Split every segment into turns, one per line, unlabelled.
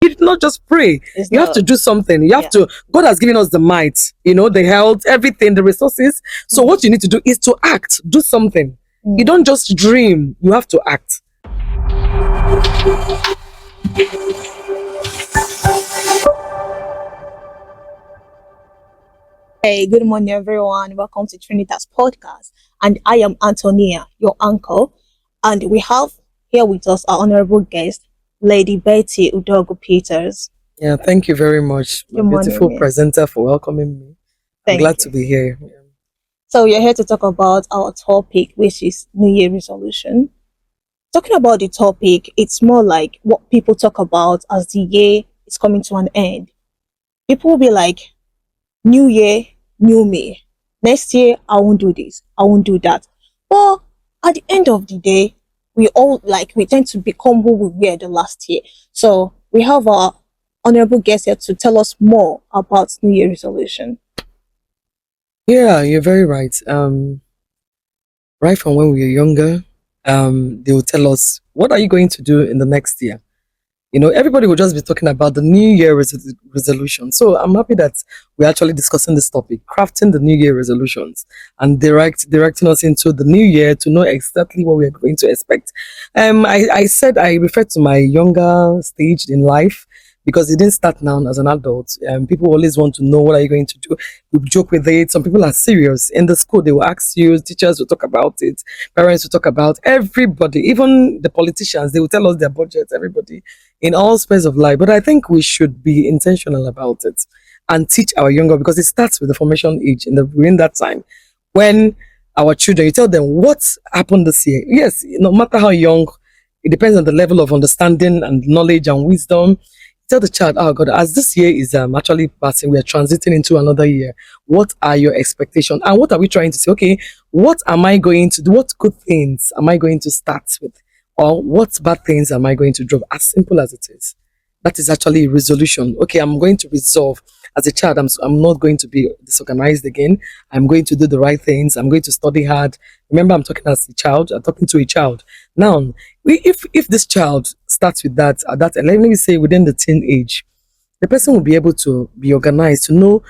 You did not just pray.
It's
You have
not.
to do something. You have to, God has given us the might, the health, everything, the resources. So what you need to do is to act, do something. You don't just dream, you have to act.
Hey, good morning, everyone. Welcome to Trinitas Podcast. And I am Anthonia, your uncle. And we have here with us our honorable guest, Lady Betty Udeogu Peters.
Yeah, thank you very much, my
Good morning,
beautiful
miss.
presenter, for welcoming me. I'm
Thank
glad
you.
to be here.
So we are here to talk about our topic, which is New Year resolution. Talking about the topic, it's more like what people talk about as the year is coming to an end. People will be like, New year, new me. Next year, I won't do this. I won't do that. But at the end of the day, we tend to become who we were the last year. So we have our honorable guest here to tell us more about New Year resolution.
Yeah, you're very right. Right from when we were younger, they will tell us, what are you going to do in the next year? Everybody will just be talking about the New Year resolution. So I'm happy that we're actually discussing this topic, crafting the New Year resolutions and directing us into the new year to know exactly what we're going to expect. I said I referred to my younger stage in life because it didn't start now as an adult. People always want to know, what are you going to do? We joke with it. Some people are serious. In the school, they will ask you, teachers will talk about it, parents will talk about everybody, even the politicians, they will tell us their budgets, everybody in all spheres of life. But I think we should be intentional about it and teach our younger, because it starts with the formation age during that time when our children, you tell them what happened this year. Yes, no matter how young, it depends on the level of understanding and knowledge and wisdom. Tell the child, oh God, as this year is actually passing, we are transiting into another year. What are your expectations? And what are we trying to say? Okay, what am I going to do? What good things am I going to start with? Or what bad things am I going to drop? As simple as it is. That is actually a resolution. Okay, I'm going to resolve. As a child, I'm not going to be disorganized again. I'm going to do the right things. I'm going to study hard. Remember, I'm talking as a child. I'm talking to a child. Now, if this child starts with that, let me say within the teen age, the person will be able to be organized, to know,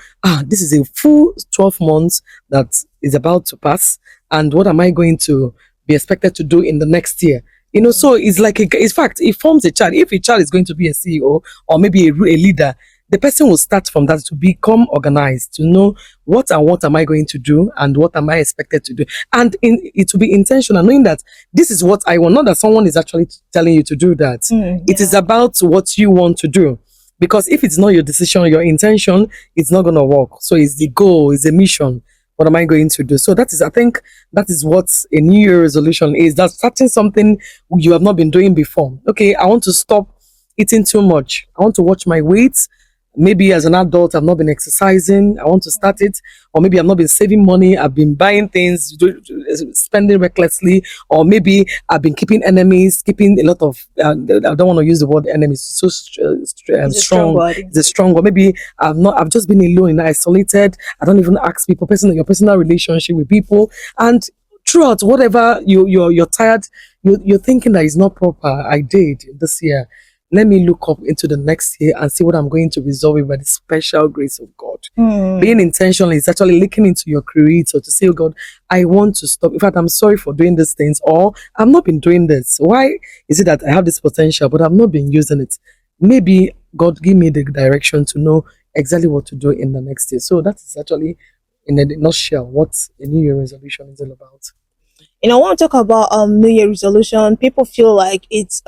this is a full 12 months that is about to pass, and what am I going to be expected to do in the next year? So it's like, in fact, it forms a child. If a child is going to be a CEO or maybe a leader, the person will start from that to become organized, to know what am I going to do and what am I expected to do. And it will be intentional, knowing that this is what I want, not that someone is actually telling you to do that. It is about what you want to do. Because if it's not your decision, your intention, it's not going to work. So it's the goal, it's a mission. What am I going to do? So I think that is what a New Year resolution is. That's starting something you have not been doing before. Okay, I want to stop eating too much. I want to watch my weight. Maybe as an adult, I've not been exercising. I want to start it. Or maybe I've not been saving money. I've been buying things, spending recklessly. Or maybe I've been keeping enemies, keeping a lot of, I don't want to use the word enemies, so strong. It's a strong word. Maybe I've just been alone and isolated. I don't even ask people, your personal relationship with people. And throughout whatever you're tired, you're thinking that is not proper. I did this year. Let me look up into the next year and see what I'm going to resolve with by the special grace of God. Being intentional is actually looking into your creator to say, oh God, I want to stop. In fact, I'm sorry for doing these things, or I've not been doing this. Why is it that I have this potential, but I've not been using it? Maybe God give me the direction to know exactly what to do in the next year. So that is actually, in a nutshell, what a New Year resolution is all about.
I want to talk about New Year resolution. People feel like it's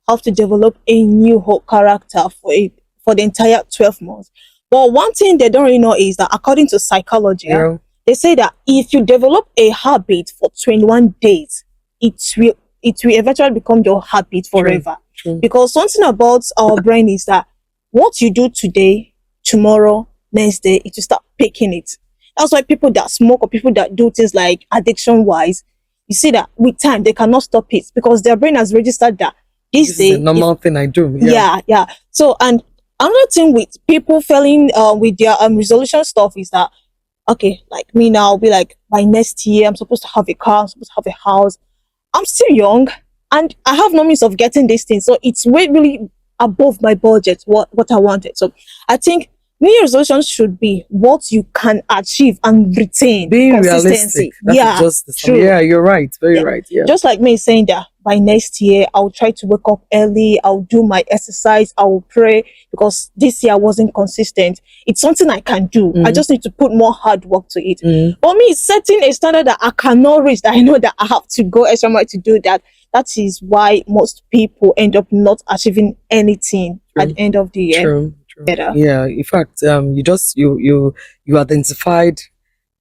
have to develop a new whole character for the entire 12 months. But one thing they don't really know is that according to psychology, they say that if you develop a habit for 21 days, it will eventually become your habit forever.
True.
Because something about our brain is that what you do today, tomorrow, next day, it will start picking it. That's why people that smoke or people that do things like addiction wise, you see that with time they cannot stop it because their brain has registered that this day
is a normal thing I do.
Yeah. So, and another thing with people failing with their resolution stuff is that, okay, like me now, I'll be like, by next year I'm supposed to have a car, I'm supposed to have a house. I'm still young and I have no means of getting these things. So it's really above my budget, what I wanted. So I think New Year resolutions should be what you can achieve and retain.
Being realistic.
Consistency.
That is
Yeah,
just the sum.
true.
Yeah, you're right. Very
Yeah.
right. Yeah.
Just like me saying that by next year, I'll try to wake up early, I'll do my exercise, I'll pray, because this year I wasn't consistent. It's something I can do. I just need to put more hard work to it. For me, setting a standard that I cannot reach, that I know that I have to go extra mile to do that, that is why most people end up not achieving anything at the end of the year.
True.
Better.
Yeah. In fact, you identified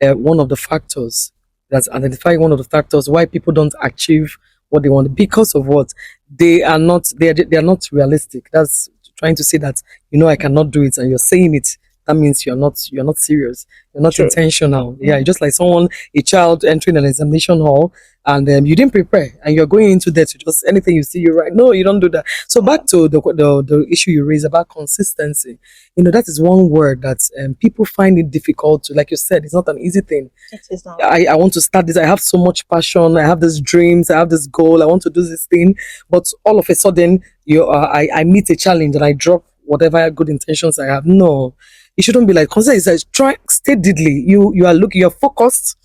one of the factors that's identifying one of the factors why people don't achieve what they want because of what they are not realistic. That's trying to say that I cannot do it, and you're saying it. That means you're not serious. You're not
True.
intentional. Yeah, just like a child entering an examination hall, and you didn't prepare, and you're going into there to just anything you see, you write. No, you don't do that. So back to the issue you raised about consistency. That is one word that people find it difficult to. Like you said, it's not an easy thing.
It is not.
I want to start this. I have so much passion. I have these dreams. I have this goal. I want to do this thing. But all of a sudden, I meet a challenge and I drop whatever good intentions I have. No, it shouldn't be like consider. It's like try steadily. You are looking. You're focused.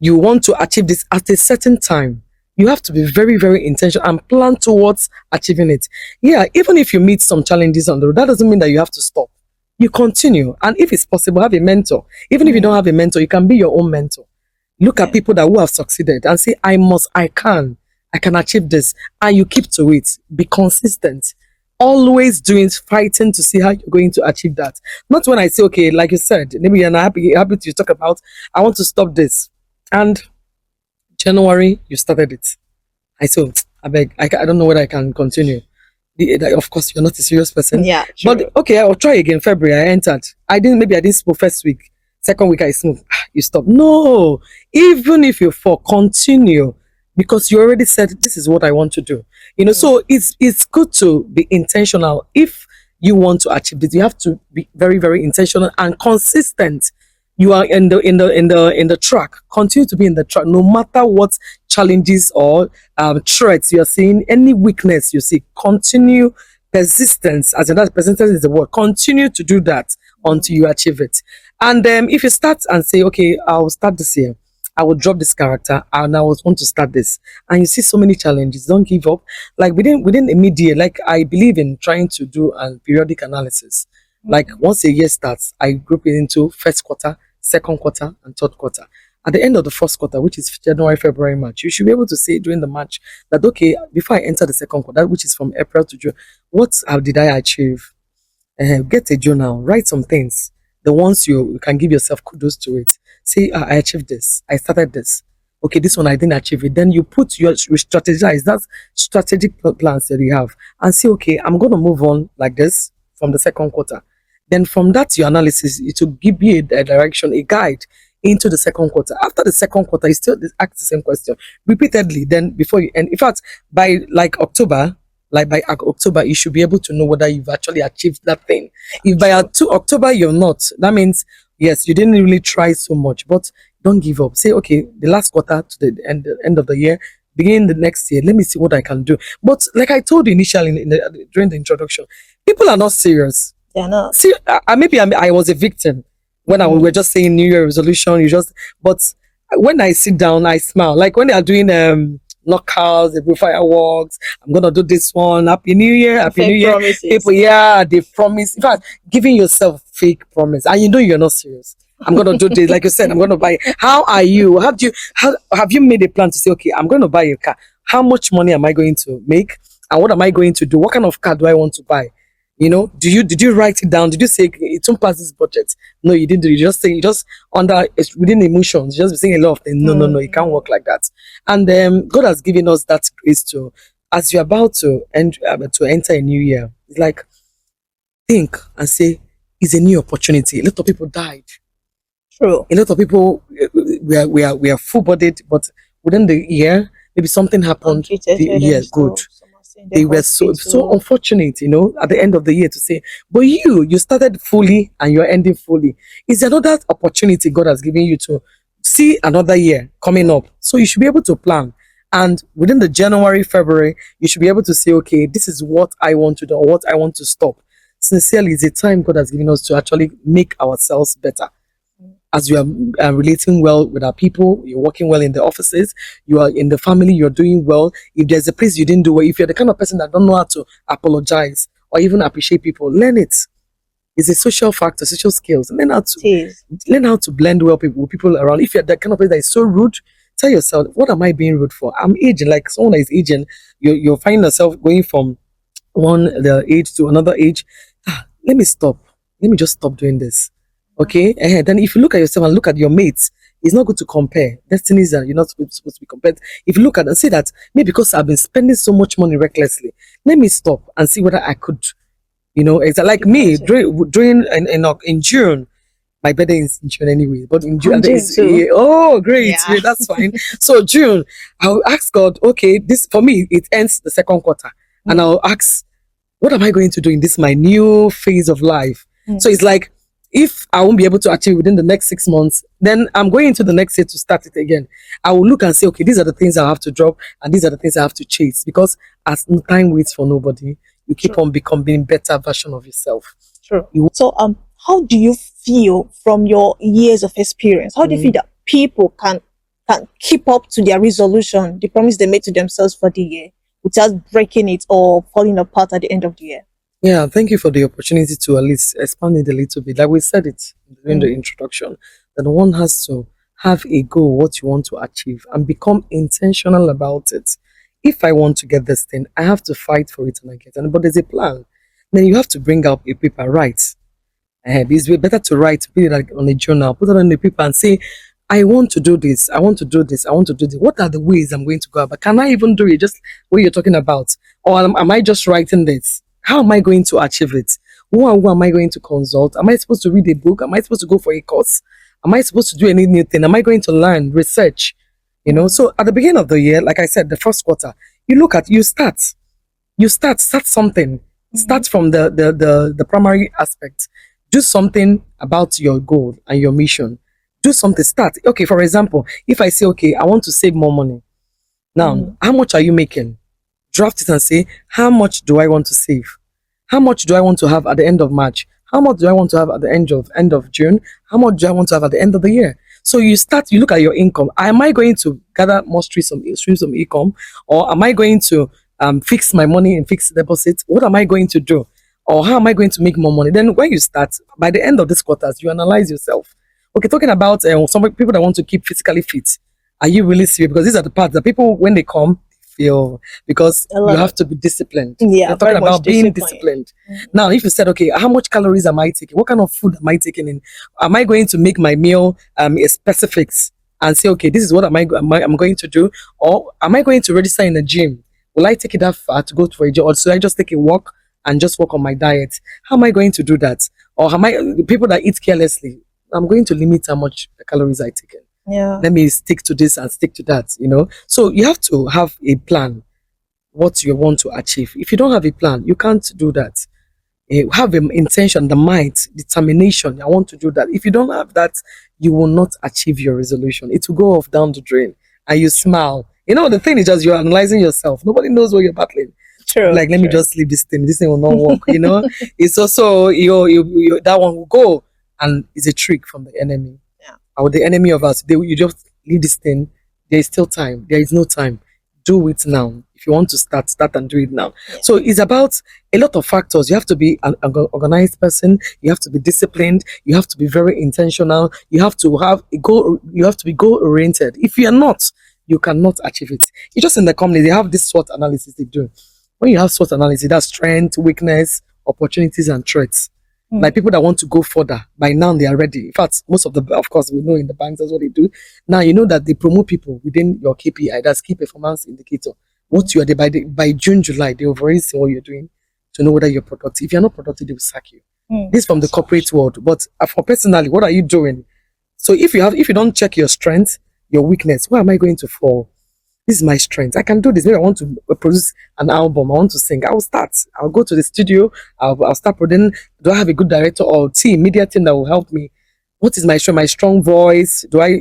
You want to achieve this at a certain time. You have to be very, very intentional and plan towards achieving it. Yeah, even if you meet some challenges on the road, that doesn't mean that you have to stop. You continue. And if it's possible, have a mentor. Even if you don't have a mentor, you can be your own mentor. Look at people who have succeeded and say, I can achieve this. And you keep to it. Be consistent. Always doing, fighting to see how you're going to achieve that. Not when I say, okay, like you said, maybe you're not happy to talk about, I want to stop this. And January, you started it. I said, I beg, I don't know whether I can continue. Of course, you're not a serious person.
Yeah, true.
But okay, I'll try again. February, I entered. Maybe I didn't smoke first week. Second week, I smoked. You stop. No, even if you fall, continue because you already said this is what I want to do. So it's good to be intentional. If you want to achieve this, you have to be very, very intentional and consistent. You are in the track. Continue to be in the track, no matter what challenges or threats you are seeing, any weakness you see. Continue persistence. As in that persistence is the word. Continue to do that until you achieve it. And if you start and say, okay, I'll start this year. I will drop this character and I want to start this. And you see so many challenges. Don't give up. Like within a mid-year, like I believe in trying to do a periodic analysis. Like once a year starts, I group it into first quarter, second quarter, and third quarter. At the end of the first quarter, which is January, February, March, you should be able to say during the March that, okay, before I enter the second quarter, which is from April to June, what did I achieve? Get a journal, write some things. The ones you can give yourself kudos to it. Say, I achieved this. I started this. Okay, this one I didn't achieve it. Then you strategize. That's strategic plans that you have. And say, okay, I'm going to move on like this from the second quarter. Then from that, your analysis, it will give you a direction, a guide into the second quarter. After the second quarter, you still ask the same question repeatedly. Then before you end, in fact, by October, you should be able to know whether you've actually achieved that thing. If by October you're not, that means yes, you didn't really try so much, but don't give up. Say, okay, the last quarter to the end of the year, beginning the next year, let me see what I can do. But like I told you initially during the introduction, people are not serious.
They're not.
See, I was a victim when we were just saying New Year resolution. But when I sit down, I smile. Like when they are doing knockouts, they do fireworks. I'm gonna do this one. Happy New Year, Happy New Year.
Promises.
People, they promise. In fact, giving yourself fake promise, and you're not serious. I'm gonna do this, like you said. I'm gonna buy. How are you? Have you made a plan to say, okay, I'm gonna buy a car? How much money am I going to make? And what am I going to do? What kind of car do I want to buy? Did you write it down? Did you say it won't pass this budget? No, you didn't. You just say it's within emotions. You just be saying a lot of things. No, it can't work like that. And God has given us that grace to, as you're about to enter a new year, it's like think and say, it's a new opportunity. A lot of people died.
True.
A lot of people we are full-bodied, but within the year, maybe something happened. Yeah, good. They were so unfortunate, at the end of the year to say, but you started fully and you're ending fully. It's another opportunity God has given you to see another year coming up. So you should be able to plan And within the January, February, you should be able to say, okay, this is what I want to do or what I want to stop. Sincerely, it's a time God has given us to actually make ourselves better. As you are relating well with our people, you're working well in the offices, you are in the family, you're doing well. If there's a place you didn't do well, if you're the kind of person that don't know how to apologize or even appreciate people, learn it. It's a social factor, social skills.
It is.
Learn how to blend well with people around. If you're that kind of person that is so rude, tell yourself, what am I being rude for? I'm aging, like someone that is aging, you're finding yourself going from the age to another age. Let me stop. Let me just stop doing this. Okay. And then if you look at yourself and look at your mates, it's not good to compare. Destinies are you're not supposed to be compared. If you look at and say that maybe because I've been spending so much money recklessly, let me stop and see whether I could. It's like me during in June. My birthday is in June anyway, but in June,
June too.
oh great,
Yeah.
great, that's fine. So June, I'll ask God, okay, this for me it ends the second quarter, and I'll ask, what am I going to do in this my new phase of life? So it's like if I won't be able to achieve within the next 6 months, then I'm going into the next year to start it again. I will look and say, okay, these are the things I have to drop, and these are the things I have to chase. Because as time waits for nobody, you keep on becoming better version of yourself.
True. So how do you feel from your years of experience? How do you feel that people can keep up to their resolution, the promise they made to themselves for the year, without breaking it or falling apart at the end of the year?
Yeah, thank you for the opportunity to at least expand it a little bit. Like we said it during the introduction, that one has to have a goal, what you want to achieve, and become intentional about it. If I want to get this thing, I have to fight for it and I get it. But there's a plan. Then you have to bring out a paper, write. It's better to write, put it like on a journal, put it on the paper and say, I want to do this, I want to do this, I want to do this. What are the ways I'm going to go about? Can I even do it? Just what you're talking about? Or am I just writing this? How am I going to achieve it? Who am I going to consult? Am I supposed to read a book? Am I supposed to go for a course? Am I supposed to do any new thing? Am I going to learn, research? So at the beginning of the year, like I said, the first quarter, start something. Start from the primary aspect. Do something about your goal and your mission. Do something. Start. Okay, for example, if I say, okay, I want to save more money. Now, how much are you making? Draft it and say, how much do I want to save? How much do I want to have at the end of March? How much do I want to have at the end of June? How much do I want to have at the end of the year? So you look at your income. Am I going to gather more streams of income, or am I going to fix my money in fixed deposits? What am I going to do? Or how am I going to make more money? Then when you start, by the end of this quarters, you analyze yourself. Okay, talking about some people that want to keep physically fit. Are you really serious? Because these are the parts that people, when they come, feel, because you have to be disciplined.
Yeah,
you're talking about being disciplined. Now, if you said, okay, how much calories am I taking? What kind of food am I taking in? Am I going to make my meal specifics and say, okay, this is what I'm going to do? Or am I going to register in a gym? Will I take it that far to go for a job? Or should I just take a walk and just work on my diet? How am I going to do that? Or am I people that eat carelessly? I'm going to limit how much calories I take in.
Yeah.
Let me stick to this and stick to that, So you have to have a plan, what you want to achieve. If you don't have a plan, you can't do that. Have an intention, the mind, determination. I want to do that. If you don't have that, you will not achieve your resolution. It will go off down the drain and you smile. The thing is just you're analyzing yourself. Nobody knows what you're battling.
True.
Like, let me just leave this thing. This thing will not work, It's also, that one will go, and it's a trick from the enemy.
Yeah.
Or the enemy of us. You just leave this thing. There is still time. There is no time. Do it now. If you want to start and do it now.
Yeah.
So it's about a lot of factors. You have to be an organized person. You have to be disciplined. You have to be very intentional. You have to have a goal. You have to be goal oriented. If you are not, you cannot achieve it. It's just in the company, they have this SWOT analysis they do. When you have SWOT analysis, that's strength, weakness, opportunities, and threats. Like people that want to go further, by now they are ready. In fact, most of course, we know in the banks that's what they do. Now you know that they promote people within your KPI, that's key performance indicator. What you are by June, July, they have already seen what you're doing to know whether you're productive. If you're not productive, they will sack you. This is from the corporate world. But for personally, what are you doing? So if you don't check your strength, your weakness, where am I going to fall? This is my strength. I can do this. Maybe I want to produce an album. I want to sing. I will start. I'll go to the studio. I'll start producing. Do I have a good director or media team that will help me? What is my strength? My strong voice? Do I,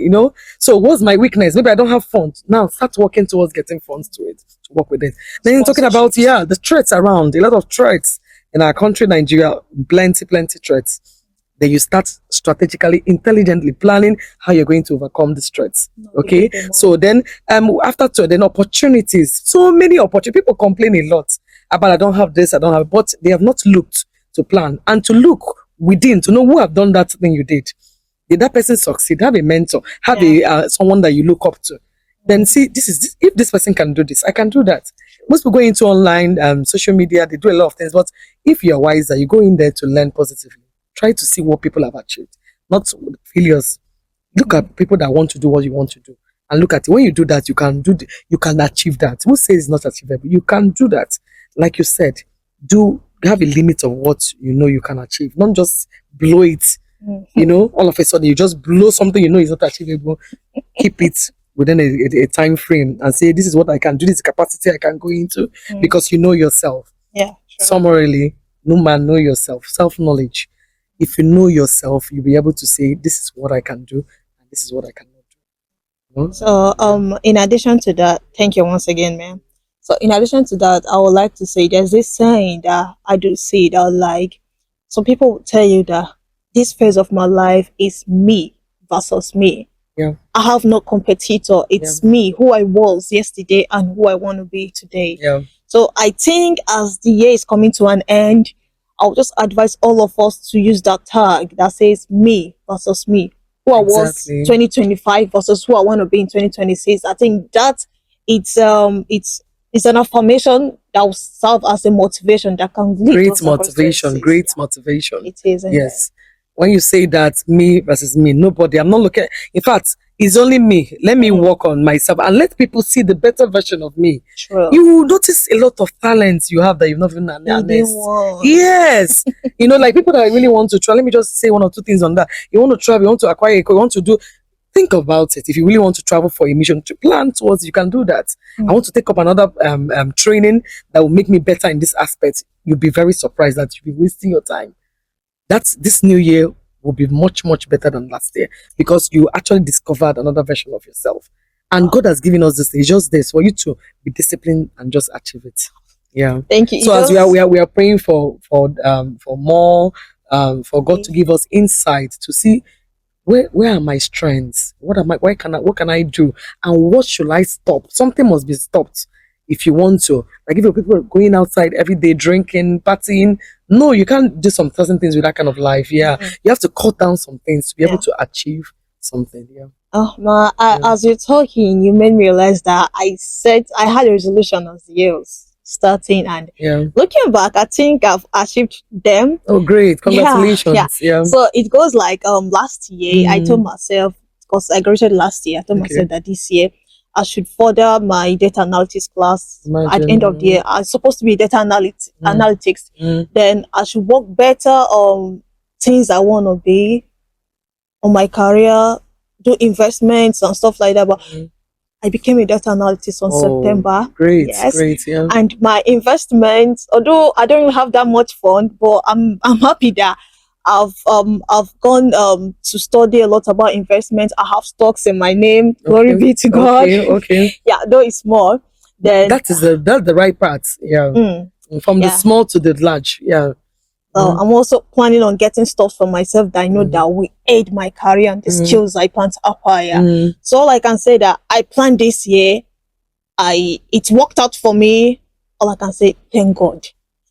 So what's my weakness? Maybe I don't have funds. Now start working towards getting funds to work with it. Then you're talking about, the threats around, a lot of threats in our country, Nigeria, plenty threats. Then you start strategically, intelligently planning how you're going to overcome these threats. Okay. So then, then opportunities, so many opportunities. People complain a lot about I don't have this, I don't have, but they have not looked to plan and to look within to know who have done that thing you did. Did that person succeed? Have a mentor, have a someone that you look up to. Then see, if this person can do this, I can do that. Most people go into online social media, they do a lot of things, but if you're wiser, you go in there to learn positively. Try to see what people have achieved, not failures. Look at people that want to do what you want to do, and look at it. When you do that, you can achieve that. Who says it's not achievable? You can do that. Like you said, have a limit of what you can achieve. Not just blow it. All of a sudden you just blow something is not achievable. Keep it within a time frame and say, this is what I can do, this is capacity I can go into, because you know yourself.
Yeah. Sure.
Summarily, no man, know yourself. Self-knowledge. If you know yourself, you'll be able to say, this is what I can do and this is what I cannot do.
So in addition to that, thank you once again, ma'am. So in addition to that, I would like to say there's this saying that I do see that, like, some people will tell you that this phase of my life is me versus me.
Yeah.
I have no competitor. It's me, who I was yesterday and who I want to be today.
Yeah.
So I think as the year is coming to an end, I'll just advise all of us to use that tag that says me versus me. Who I was 2025 versus who I want to be in 2026. I think that it's an affirmation that will serve as a motivation that can lead
great motivation.
It is.
Yes. When you say that, me versus me, nobody, I'm not looking, in fact, it's only me. Let me work on myself and let people see the better version of me.
True.
You will notice a lot of talents you have that you've not even announced. Yes. Like people that really want to try. Let me just say one or two things on that. You want to travel, you want to acquire, you want to do, think about it. If you really want to travel for a mission, to plan towards, you can do that. I want to take up another training that will make me better in this aspect. You'll be very surprised that you'll be wasting your time. This new year will be much better than last year, because you actually discovered another version of yourself, and God has given us this. It's just this for you to be disciplined and just achieve it. Yeah.
Thank you.
So as we are praying for more, for God to give us insight to see where are my strengths, what can I do, and what should I stop. Something must be stopped if you want to. Like, if people are going outside every day, drinking, partying, no, you can't do some certain things with that kind of life. Yeah. You have to cut down some things to be able to achieve something. Yeah.
Oh, ma, as you're talking, you made me realize that I had a resolution as the year was starting, and looking back, I think I've achieved them.
Oh, great. Congratulations. Yeah.
So it goes like, last year, I told myself, because I graduated last year, I told myself that this year I should further my data analytics class. At the end of the year. I'm supposed to be data analytics. Then I should work better on things I want to be, on my career, do investments and stuff like that. But I became a data analyst on September.
Great, great, yeah.
And my investments, although I don't have that much fun, but I'm happy that I've gone to study a lot about investments. I have stocks in my name. Glory be to God.
Okay.
Yeah, though it's small. Then
that's the right part. Yeah. From the small to the large. Yeah.
I'm also planning on getting stuff for myself that I know that will aid my career and the skills I plan to acquire. So all I can say that I planned this year, it worked out for me. All I can say, thank God.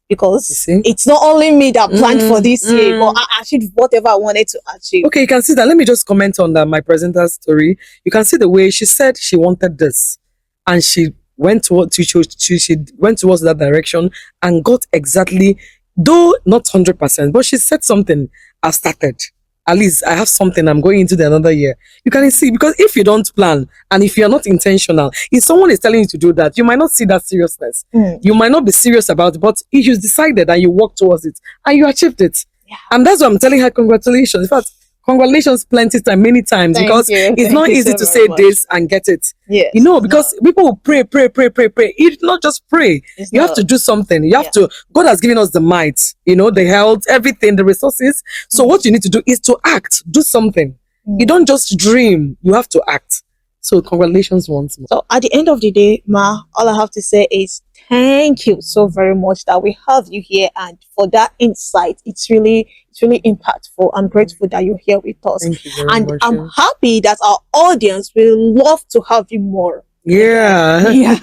Because it's not only me that planned for this year, but I achieved whatever I wanted to achieve.
Okay, you can see that. Let me just comment on that, my presenter's story. You can see the way she said she wanted this, and she went towards that direction and got exactly, though not 100%, but she said something. I've started. At least I have something. I'm going into the another year. You can see, because if you don't plan and if you're not intentional, if someone is telling you to do that, you might not see that seriousness. You might not be serious about it, but if you decided and you work towards it and you achieved it, and that's why I'm telling her congratulations. In fact, Congratulations, plenty time, many times,
Thank
because
you.
it's
Thank
not
you
easy
so
to
very
say
much.
this and get it.
Yes,
You know,
it's not.
because people will pray, pray, pray, pray, pray. It's not just pray.
It's
You have to
not.
do something. You have
Yeah.
to. God has given us the might, the health, everything, the resources. So what you need to do is to act, do something. You
Mm.
don't just dream. You have to act. So congratulations once more.
So at the end of the day, Ma, all I have to say is thank you so very much that we have you here and for that insight. It's really impactful. I'm grateful that you're here with us.
Thank you very
And
much.
I'm happy that our audience will love to have you more.
Yeah.
Yeah.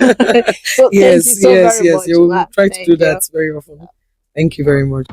So thank you
Yes,
so
yes,
very
yes.
much,
You
Ma.
try to do
Thank you.
that very often. Thank you very much.